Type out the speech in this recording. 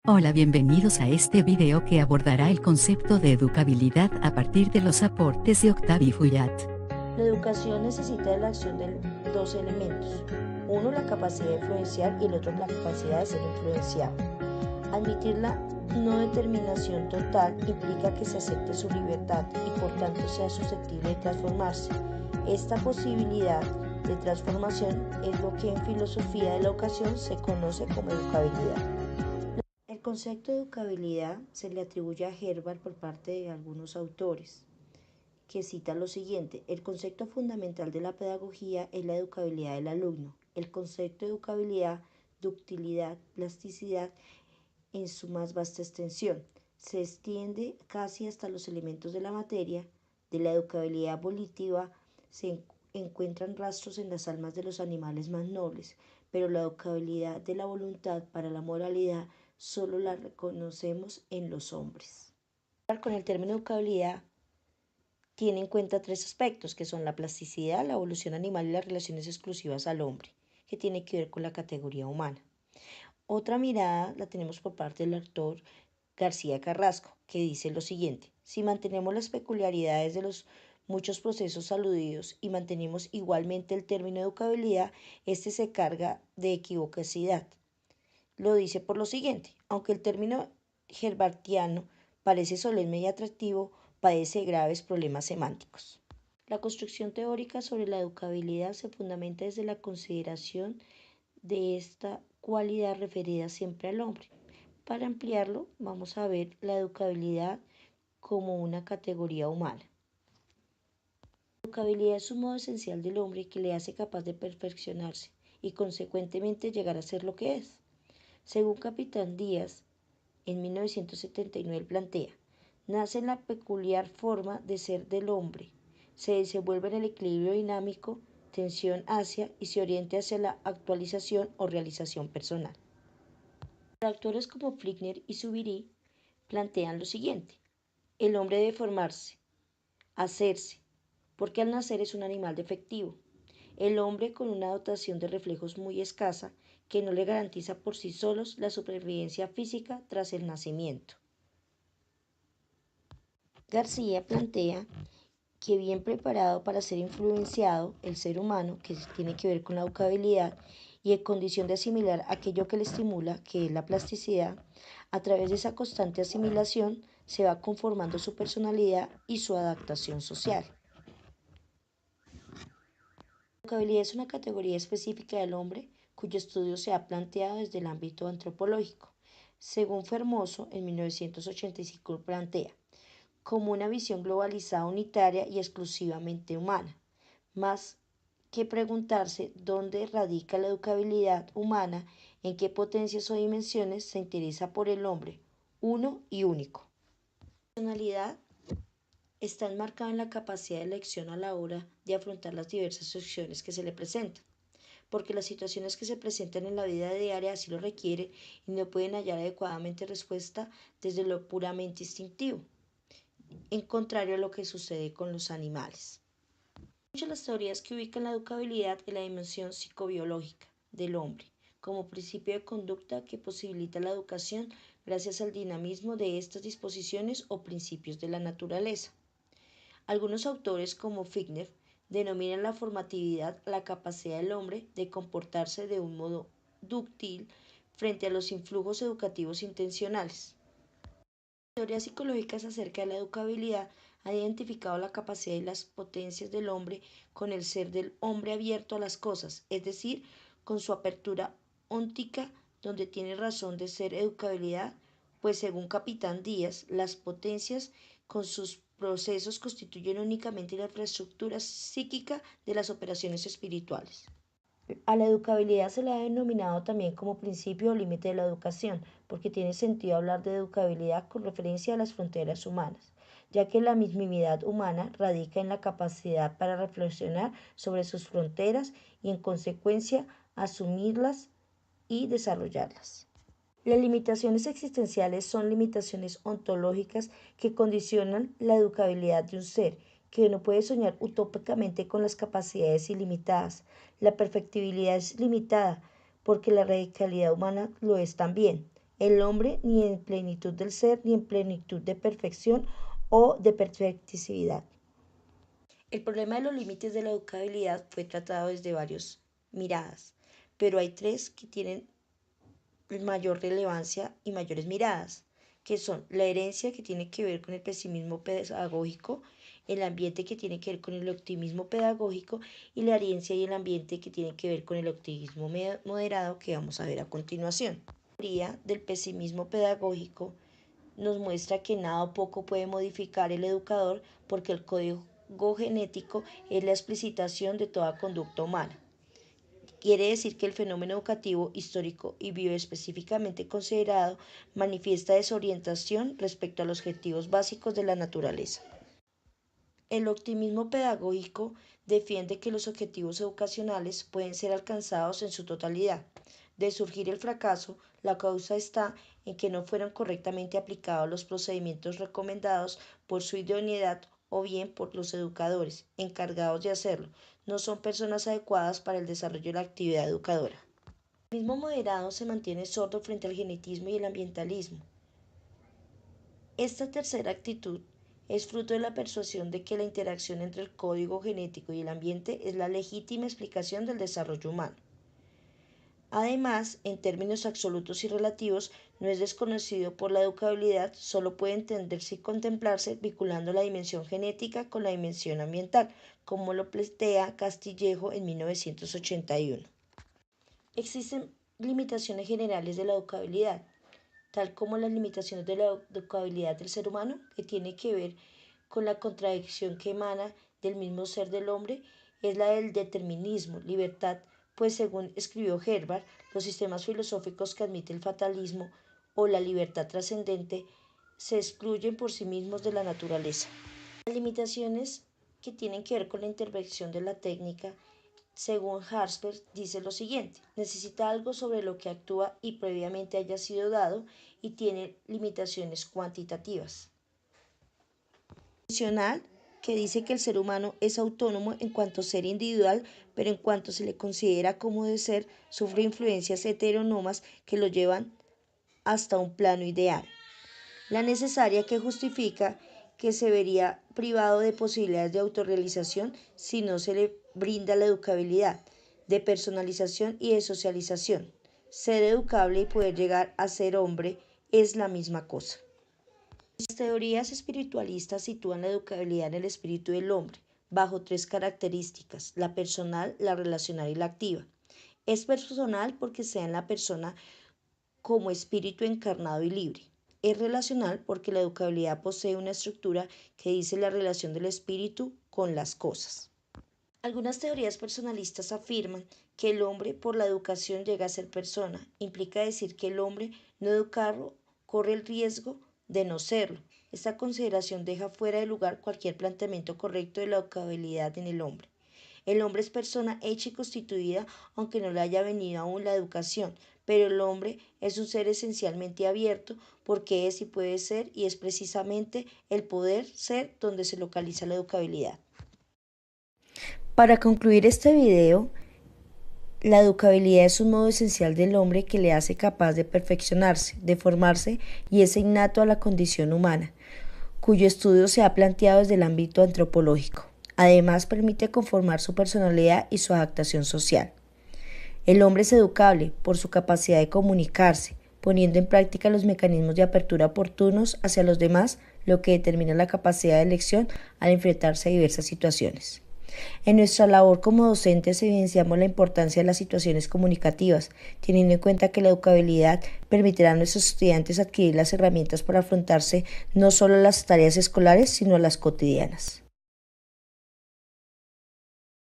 Hola, bienvenidos a este video que abordará el concepto de educabilidad a partir de los aportes de Octavio Fuyat. La educación necesita de la acción de dos elementos. Uno, la capacidad de influenciar, y el otro, la capacidad de ser influenciado. Admitir la no determinación total implica que se acepte su libertad y por tanto sea susceptible de transformarse. Esta posibilidad de transformación es lo que en filosofía de la educación se conoce como educabilidad. El concepto de educabilidad se le atribuye a Herbart por parte de algunos autores, que cita lo siguiente: el concepto fundamental de la pedagogía es la educabilidad del alumno. El concepto de educabilidad, ductilidad, plasticidad en su más vasta extensión. Se extiende casi hasta los elementos de la materia. De la educabilidad volitiva se encuentran rastros en las almas de los animales más nobles, pero la educabilidad de la voluntad para la moralidad solo la reconocemos en los hombres. Con el término educabilidad tiene en cuenta tres aspectos, que son la plasticidad, la evolución animal y las relaciones exclusivas al hombre, que tiene que ver con la categoría humana. Otra mirada la tenemos por parte del autor García Carrasco, que dice lo siguiente: si mantenemos las peculiaridades de los muchos procesos aludidos y mantenemos igualmente el término educabilidad, este se carga de equivocacidad. Lo dice por lo siguiente: aunque el término herbartiano parece solemne y atractivo, padece graves problemas semánticos. La construcción teórica sobre la educabilidad se fundamenta desde la consideración de esta cualidad referida siempre al hombre. Para ampliarlo, vamos a ver la educabilidad como una categoría humana. La educabilidad es un modo esencial del hombre que le hace capaz de perfeccionarse y consecuentemente llegar a ser lo que es. Según Capitán Díaz, en 1979 plantea: nace en la peculiar forma de ser del hombre, se desenvuelve en el equilibrio dinámico, tensión hacia y se orienta hacia la actualización o realización personal. Autores como Flickner y Zubiri plantean lo siguiente: el hombre debe formarse, hacerse, porque al nacer es un animal defectivo. El hombre con una dotación de reflejos muy escasa que no le garantiza por sí solos la supervivencia física tras el nacimiento. García plantea que bien preparado para ser influenciado, el ser humano, que tiene que ver con la educabilidad, y en condición de asimilar aquello que le estimula, que es la plasticidad, a través de esa constante asimilación se va conformando su personalidad y su adaptación social. La educabilidad es una categoría específica del hombre cuyo estudio se ha planteado desde el ámbito antropológico. Según Fermoso, en 1985 plantea como una visión globalizada, unitaria y exclusivamente humana, más que preguntarse dónde radica la educabilidad humana, en qué potencias o dimensiones se interesa por el hombre, uno y único. La personalidad está enmarcada en la capacidad de elección a la hora de afrontar las diversas opciones que se le presentan, porque las situaciones que se presentan en la vida diaria así lo requieren y no pueden hallar adecuadamente respuesta desde lo puramente instintivo, en contrario a lo que sucede con los animales. Muchas las teorías que ubican la educabilidad en la dimensión psicobiológica del hombre, como principio de conducta que posibilita la educación gracias al dinamismo de estas disposiciones o principios de la naturaleza. Algunos autores, como Flickner, denominan la formatividad la capacidad del hombre de comportarse de un modo dúctil frente a los influjos educativos intencionales. Teorías psicológicas acerca de la educabilidad han identificado la capacidad y las potencias del hombre con el ser del hombre abierto a las cosas, es decir, con su apertura óntica, donde tiene razón de ser educabilidad, pues según Capitán Díaz, las potencias con sus procesos constituyen únicamente la infraestructura psíquica de las operaciones espirituales. A la educabilidad se le ha denominado también como principio o límite de la educación, porque tiene sentido hablar de educabilidad con referencia a las fronteras humanas, ya que la mismidad humana radica en la capacidad para reflexionar sobre sus fronteras y en consecuencia asumirlas y desarrollarlas. Las limitaciones existenciales son limitaciones ontológicas que condicionan la educabilidad de un ser, que no puede soñar utópicamente con las capacidades ilimitadas. La perfectibilidad es limitada, porque la radicalidad humana lo es también, el hombre ni en plenitud del ser, ni en plenitud de perfección o de perfectibilidad. El problema de los límites de la educabilidad fue tratado desde varias miradas, pero hay tres que tienen mayor relevancia y mayores miradas, que son la herencia, que tiene que ver con el pesimismo pedagógico, el ambiente, que tiene que ver con el optimismo pedagógico, y la herencia y el ambiente, que tiene que ver con el optimismo moderado, que vamos a ver a continuación. La teoría del pesimismo pedagógico nos muestra que nada o poco puede modificar el educador, porque el código genético es la explicitación de toda conducta humana. Quiere decir que el fenómeno educativo histórico y bioespecíficamente considerado manifiesta desorientación respecto a los objetivos básicos de la naturaleza. El optimismo pedagógico defiende que los objetivos educacionales pueden ser alcanzados en su totalidad. De surgir el fracaso, la causa está en que no fueron correctamente aplicados los procedimientos recomendados por su idoneidad o bien por los educadores encargados de hacerlo. No son personas adecuadas para el desarrollo de la actividad educadora. El mismo moderado se mantiene sordo frente al genetismo y el ambientalismo. Esta tercera actitud es fruto de la persuasión de que la interacción entre el código genético y el ambiente es la legítima explicación del desarrollo humano. Además, en términos absolutos y relativos, no es desconocido por la educabilidad, solo puede entenderse y contemplarse vinculando la dimensión genética con la dimensión ambiental, como lo plantea Castillejo en 1981. Existen limitaciones generales de la educabilidad, tal como las limitaciones de la educabilidad del ser humano, que tiene que ver con la contradicción que emana del mismo ser del hombre, es la del determinismo, libertad, pues según escribió Herbart, los sistemas filosóficos que admiten el fatalismo o la libertad trascendente se excluyen por sí mismos de la naturaleza. Las limitaciones que tienen que ver con la intervención de la técnica, según Herbart, dice lo siguiente: necesita algo sobre lo que actúa y previamente haya sido dado y tiene limitaciones cuantitativas. Funcional, que dice que el ser humano es autónomo en cuanto ser individual, pero en cuanto se le considera como de ser, sufre influencias heterónomas que lo llevan hasta un plano ideal. La necesaria, que justifica que se vería privado de posibilidades de autorrealización si no se le brinda la educabilidad, de personalización y de socialización. Ser educable y poder llegar a ser hombre es la misma cosa. Las teorías espiritualistas sitúan la educabilidad en el espíritu del hombre, bajo tres características: la personal, la relacional y la activa. Es personal porque sea en la persona como espíritu encarnado y libre. Es relacional porque la educabilidad posee una estructura que dice la relación del espíritu con las cosas. Algunas teorías personalistas afirman que el hombre por la educación llega a ser persona. Implica decir que el hombre no educado corre el riesgo de no serlo. Esta consideración deja fuera de lugar cualquier planteamiento correcto de la educabilidad en el hombre. El hombre es persona hecha y constituida, aunque no le haya venido aún la educación, pero el hombre es un ser esencialmente abierto porque es y puede ser, y es precisamente el poder ser donde se localiza la educabilidad. Para concluir este video, la educabilidad es un modo esencial del hombre que le hace capaz de perfeccionarse, de formarse, y es innato a la condición humana, cuyo estudio se ha planteado desde el ámbito antropológico. Además, permite conformar su personalidad y su adaptación social. El hombre es educable por su capacidad de comunicarse, poniendo en práctica los mecanismos de apertura oportunos hacia los demás, lo que determina la capacidad de elección al enfrentarse a diversas situaciones. En nuestra labor como docentes evidenciamos la importancia de las situaciones comunicativas, teniendo en cuenta que la educabilidad permitirá a nuestros estudiantes adquirir las herramientas para afrontarse no solo a las tareas escolares, sino a las cotidianas.